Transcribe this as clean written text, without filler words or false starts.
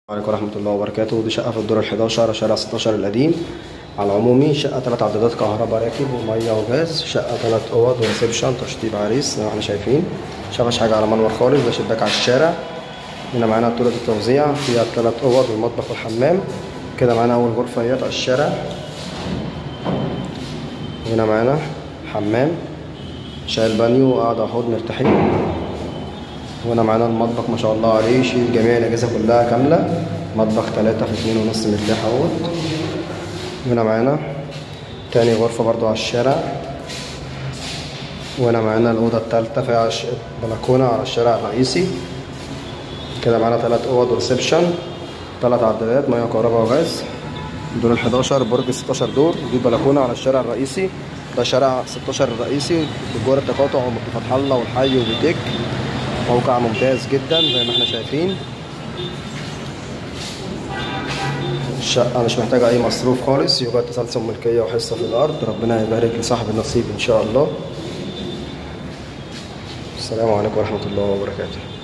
عليكم ورحمة الله وبركاته. دي شقة في الدور ال11 شارع 16 القديم على العمومي. شقة 3 عدادات كهرباء راكب ومية وغاز. شقة 3 أوض وريسبشن تشطيب عريس زي ما احنا شايفين. مفيهاش حاجة على منور خالص، ده شباك على الشارع. هنا معانا طرقة التوزيع فيها 3 أوض والمطبخ والحمام. كده معانا أول غرفة اهيت على الشارع. هنا معانا حمام شايل بانيو وقاعدة على حوض مرتاحين. وهنا معانا المطبخ ما شاء الله عليه، يشيل جميع الأجهزة كلها كاملة. مطبخ 3 في 2.5 مرتاح اهوت. وهنا معانا تاني غرفة برضو على الشارع. وهنا معانا الأوضة التالتة فيها بلكونة على الشارع الرئيسي. كده معانا 3 أوض وريسبشن، 3 عدادات مياه وكهرباء وغاز. دور ال11 برج 16 دور. دي بلكونة على الشارع الرئيسي، ده شارع 16 الرئيسي بجوار التقاطع وفتح الله والحي وبيتك. موقع ممتاز جدا زي ما احنا شايفين. الشقة مش محتاجة أي مصروف خالص، يوجد تسلسل ملكية وحصة في الأرض. ربنا يبارك لصاحب النصيب إن شاء الله. السلام عليكم ورحمة الله وبركاته.